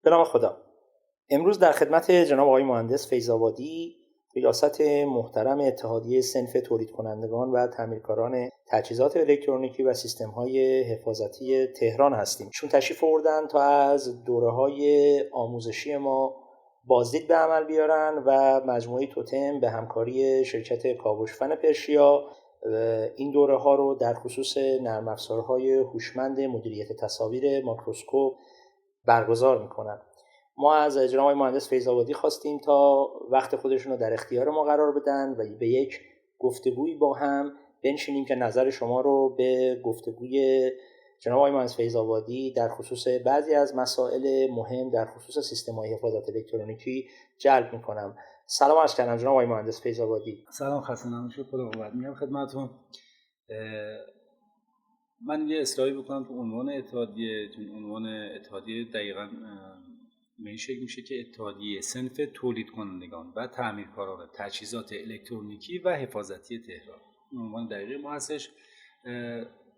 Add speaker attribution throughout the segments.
Speaker 1: به نام خدا. امروز در خدمت جناب آقای مهندس فیض‌آبادی، ریاست محترم اتحادیه صنف تولید کنندگان و تعمیرکاران تجهیزات الکترونیکی و سیستم‌های حفاظتی تهران هستیم. چون تشریف آوردن تا از دوره‌های آموزشی ما بازدید به عمل بیارن و مجموعه توتم به همکاری شرکت کاوش فن پرشیا این دوره‌ها رو در خصوص نرم افزارهای هوشمند مدیریت تصاویر ماکروسکوپ برگزار میکنن. ما از جناب آقای مهندس فیض‌آبادی خواستیم تا وقت خودشون رو در اختیار ما قرار بدن و به یک گفتگویی با هم بنشینیم که نظر شما رو به گفتگوی جناب آقای مهندس فیض‌آبادی در خصوص بعضی از مسائل مهم در خصوص سیستم‌های حفاظت الکترونیکی جلب میکنم. سلام عرض کردم جناب آقای مهندس فیض‌آبادی.
Speaker 2: سلام، خسته نباشید. خدا قوت میگم خدمتتون. من یه اصلاحی بکنم تو عنوان اتحادیه. عنوان اتحادیه دقیقاً به این شکل میشه که اتحادیه صنف تولید کنندگان و تعمیرکاران تجهیزات الکترونیکی و حفاظتی تهران. عنوان دقیق ما هستش.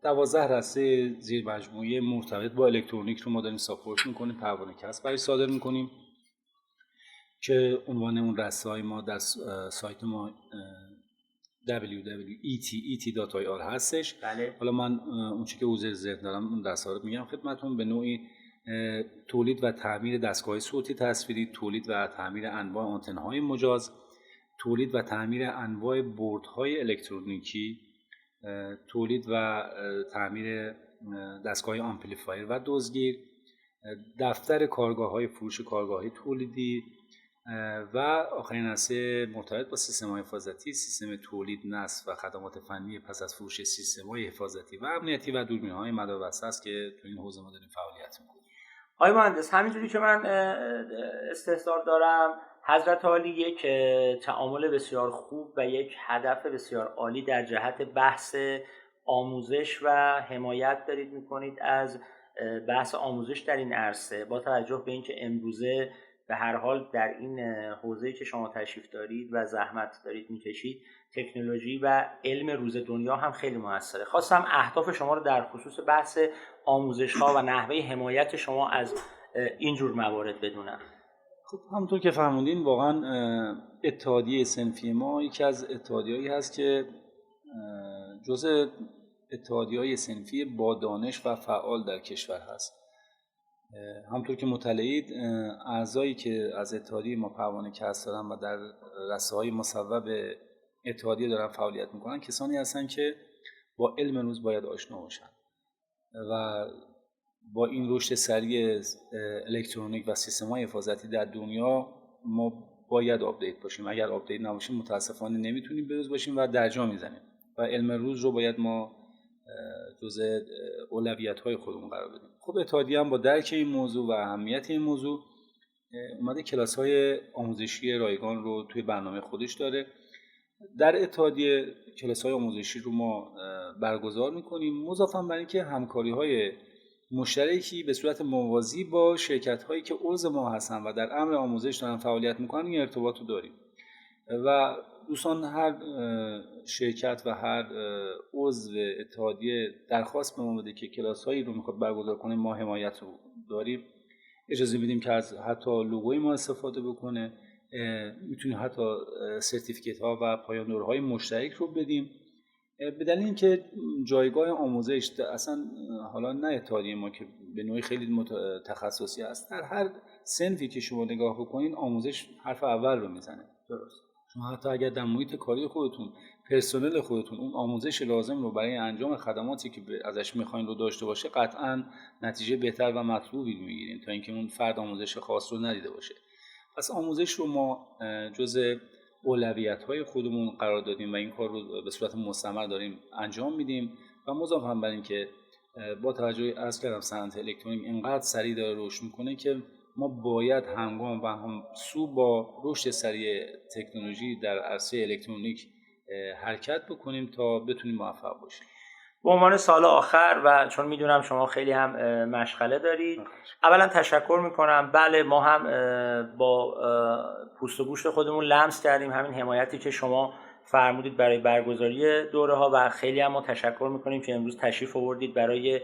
Speaker 2: 12 رسته زیر مجموعه مرتبط با الکترونیک رو ما داریم ساپورت میکنیم، پروانه کسب برای صادر میکنیم که عنوان اون رسته‌های ما در سایت ما www.et.ir هستش.
Speaker 1: بله.
Speaker 2: حالا من اون چیزی که حوزه ذهن دارم اون رسانه رو میگم خدمتتون. به نوعی تولید و تعمیر دستگاه صوتی تصویری، تولید و تعمیر انواع آنتن‌های مجاز، تولید و تعمیر انواع بردهای الکترونیکی، تولید و تعمیر دستگاه آمپلیفایر و دزگیر، دفتر کارگاه‌های فروش کارگاه‌های تولیدی و آخرین هسته مرتبط با سیستم‌های حفاظتی، سیستم تولید، نصب و خدمات فنی پس از فروش سیستم‌های حفاظتی و امنیتی و دوربین‌های مداربسته است که تو این حوزه ما داریم فعالیت می‌کنیم.
Speaker 1: آقای مهندس، همینجوری که من استحضار دارم، حضرت عالی یک تعامل بسیار خوب و یک هدف بسیار عالی در جهت بحث آموزش و حمایت دارید می‌کنید از بحث آموزش در این عرصه، با توجه به اینکه امروزه به هر حال در این حوزه‌ای که شما تشریف دارید و زحمت دارید می‌کشید، تکنولوژی و علم روز دنیا هم خیلی موثره. خواستم اهداف شما رو در خصوص بحث آموزش‌ها و نحوه حمایت شما از این جور موارد بدونم.
Speaker 2: خب همونطور که فرمودین، واقعا اتحادیه صنفی ما یکی از اتحادیه‌ای هست که جزء اتحادیه‌های صنفی با دانش و فعال در کشور هست. همونطور که مطلعید، اعضایی که از اتحادیه ما پروانه کسب دارن و در رسانه‌های مصوب اتحادیه دارن فعالیت میکنن، کسانی هستن که با علم روز باید آشنا باشن و با این رشد سریع الکترونیک و سیستم‌های حفاظتی در دنیا ما باید آپدیت باشیم. اگر آپدیت نباشیم متاسفانه نمیتونیم بروز باشیم و درجا میزنیم و علم روز رو باید ما جزء اولویت‌های خودمون قرار بدیم. خب اتحادیه هم با درک این موضوع و اهمیت این موضوع اومده کلاس‌های آموزشی رایگان رو توی برنامه خودش داره. در اتحادیه کلاس‌های آموزشی رو ما برگزار می‌کنیم، مضافاً بر اینکه همکاری‌های مشترکی به صورت موازی با شرکت‌هایی که عضو ما هستن و در امر آموزش دارن فعالیت می‌کنن این ارتباط رو داریم و دوستان هر شرکت و هر عضو اتحادیه درخواست به ما بده که کلاس‌هایی رو می‌خواد برگزار کنه، ما حمایت رو داریم، اجازه میدیم که از حتی لوگوی ما استفاده بکنه، میتونیم حتی سرتیفیکت ها و پایان دوره‌های مشترک رو بدیم، به دلیل اینکه جایگاه آموزش اصلا حالا نه اتحادیه ما که به نوعی خیلی تخصصی است، در هر صنفی که شما نگاه بکنین آموزش حرف اول رو میزنه.
Speaker 1: درست.
Speaker 2: شما حتی اگر در محیط کاری خودتون، پرسنل خودتون اون آموزش لازم رو برای انجام خدماتی که ازش میخواین رو داشته باشه، قطعاً نتیجه بهتر و مطلوبی میگیرین تا اینکه اون فرد آموزش خاص رو ندیده باشه. پس آموزش رو ما جزء اولویت‌های خودمون قرار دادیم و این کار رو به صورت مستمر داریم انجام میدیم و مضافاً بر اینکه با توجه از کردم صنعت الکترونیک اینقدر سریع داره رشد میکنه که ما باید همگام و همسو با رشد سریع تکنولوژی در عرصه الکترونیک حرکت بکنیم تا بتونیم موفق باشیم.
Speaker 1: به عنوان سال آخر و چون میدونم شما خیلی هم مشغله دارید، اولا تشکر میکنم. بله، ما هم با پوست و گوشت خودمون لمس کردیم همین حمایتی که شما فرمودید برای برگزاری دوره ها و خیلی هم ما تشکر میکنیم که امروز تشریف آوردید برای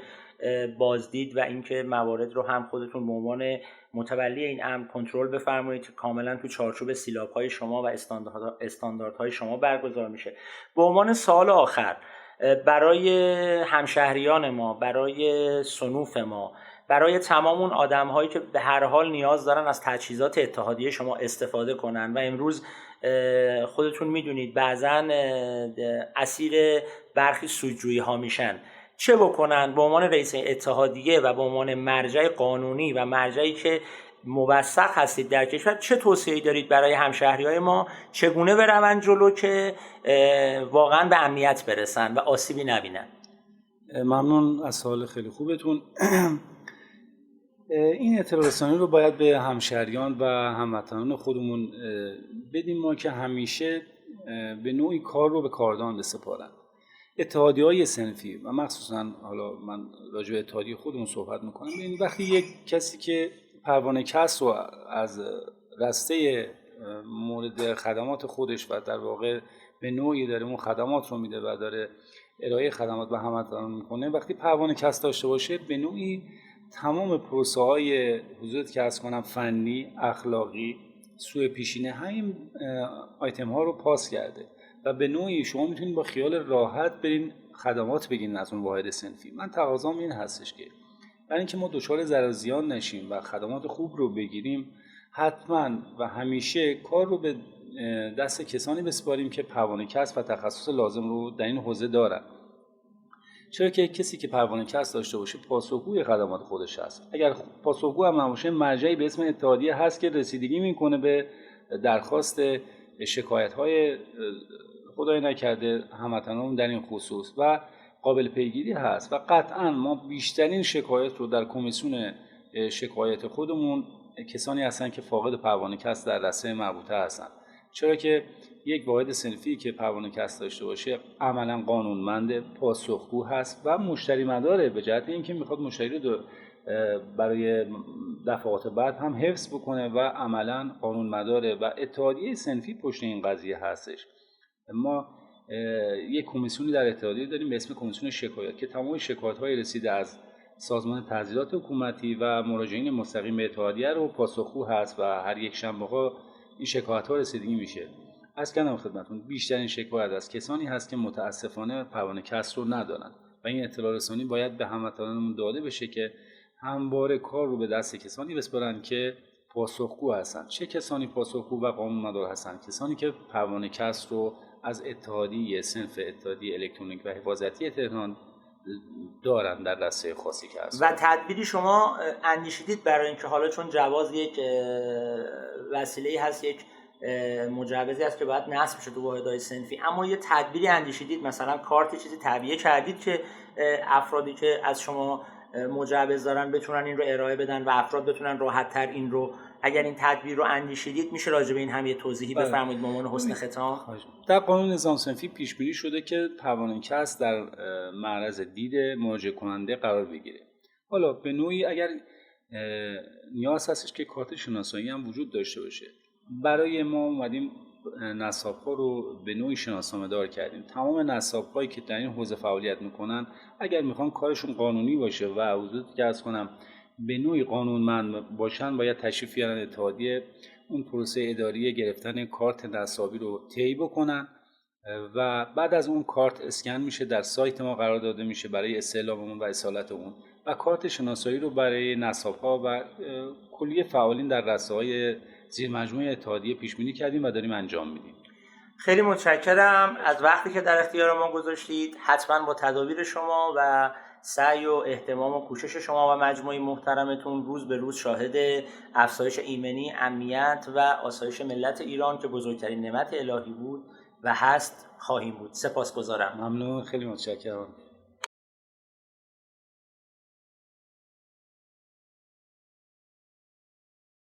Speaker 1: بازدید و اینکه موارد رو هم خودتون به عنوان متولی این امر کنترل بفرمایید که کاملا تو چارچوب سیلاب‌های شما و استانداردهای شما برگزار میشه. به عنوان سوال آخر برای همشهریان ما، برای صنوف ما، برای تمام اون آدم‌هایی که به هر حال نیاز دارن از تجهیزات اتحادیه شما استفاده کنن و امروز خودتون میدونید بعضن اسیر برخی سودجویی‌ها میشن، چه بکنن؟ به عنوان رئیس اتحادیه و به عنوان مرجع قانونی و مرجعی که موثق هستید در کشور، چه توصیه‌ای دارید برای همشهریای ما؟ چگونه بروند جلو که واقعا به امنیت برسن و آسیبی نبینن؟
Speaker 2: ممنون از سوال خیلی خوبتون. این اطلاع رسانی رو باید به همشهریان و هموطنان خودمون بدیم ما که همیشه به نوعی کار رو به کاردان بسپارن. اتحادیه‌های صنفی و مخصوصا حالا من راجع به اتحادیه خودمون صحبت میکنم، یعنی وقتی یک کسی که پروانه کسب رو از رسته مورد خدمات خودش و در واقع به نوعی داره اون خدمات رو میده و داره ارائه خدمات به هموطنان میکنه، وقتی پروانه کسب داشته باشه به نوعی تمام پروسه های حضورت که از کنم فنی، اخلاقی، سوء پیشینه همین آیتم ها رو پاس کرده و به نوعی شما میتونید با خیال راحت برین خدمات بگیرین از اون واحد صنفی. من تقاضام این هستش که برای اینکه ما دچار ضرر زیان نشیم و خدمات خوب رو بگیریم، حتما و همیشه کار رو به دست کسانی بسپاریم که پروانه کسب و تخصص لازم رو در این حوزه دارن. چرا که کسی که پروانه کسب داشته باشه پاسخگوی خدمات خودش هست. اگر پاسخگو هم نباشه، مرجعی به اسم اتحادیه هست که رسیدگی میکنه به درخواست شکایت‌های خدای نکرده هموطنان در این خصوص و قابل پیگیری هست و قطعا ما بیشترین شکایت رو در کمیسیون شکایت خودمون کسانی هستن که فاقد پروانه کسب در رسته مربوطه هستن. چرا که یک واحد صنفی که پروانه کسب داشته باشه عملا قانونمند، پاسخگو هست و مشتری مداره، به جهت اینکه میخواد مشتری رو برای دفعات بعد هم حفظ بکنه و عملا قانونمداره و اتحادیه صنفی پشت این قضیه هستش. ما یک کمیسیونی در اتحادیه داریم به اسم کمیسیون شکایات که تمام شکایت‌های رسیده از سازمان تحصیلات حکومتی و مراجعین مستقیم به اتحادیه رو پاسخگو هست و هر یک شنبه‌ها این شکایت‌ها رسیدگی میشه. از کنم خدمتتون بیشترین شکایت از کسانی هست که متاسفانه پروانه کسب رو ندارن و این اطلاع رسانی باید به هموطنانمون داده بشه که همواره کار رو به دست کسانی بسپارن که پاسخگو هستن. چه کسانی پاسخگو و قانونمدار هستن؟ کسانی که پروانه کسب رو از اتحادیه صنف اتحادیه الکترونیک و حفاظتی تهران دارن در رسته خاصی که هست.
Speaker 1: و تدبیری شما اندیشیدید برای اینکه حالا چون جواز یک وسیله‌ای هست، یک مجوزی هست که باید نصب بشه تو واحدهای صنفی، اما یه تدبیری اندیشیدید؟ مثلا کارت چیزی تعبیه کردید که افرادی که از شما مجوز دارن بتونن این رو ارائه بدن و افراد بتونن راحت‌تر این رو، اگر این تدبیر رو اندیشیدید میشه راجع به این هم یه توضیحی بفرمایید به عنوان حسن ختام؟
Speaker 2: در قانون نظام صنفی پیش بینی شده که پروانه کسب در معرض دید مراجعه کننده قرار بگیره. حالا به نوعی اگر نیاز هستش که کارت شناسایی هم وجود داشته باشه، برای ما اومدیم نصاب‌ها رو به نوعی شناسنامه‌دار کردیم. تمام نصاب‌هایی که در این حوزه فعالیت میکنن اگر میخوان کارشون قانونی باشه و حضور که از کنم به نوعی قانونمند باشن، باید تشریف بیارن اتحادیه، اون پروسه اداری گرفتن کارت نصابی رو طی بکنن و بعد از اون کارت اسکن میشه، در سایت ما قرار داده میشه برای استعلام اون و اصالت اون و کارت شناسایی رو برای نصاب‌ها و کلیه فعالین در رسانه‌های زیر مجموعه اتحادیه پیش بینی کردیم و داریم انجام میدیم.
Speaker 1: خیلی متشکرم از وقتی که در اختیار ما گذاشتید. حتما با تدابیر شما و سعی و اهتمام و کوشش شما و مجموعه محترمتون روز به روز شاهد افزایش ایمنی، امنیت و آسایش ملت ایران که بزرگترین نعمت الهی بود و هست خواهیم بود. سپاسگزارم.
Speaker 2: ممنون، خیلی متشکرم.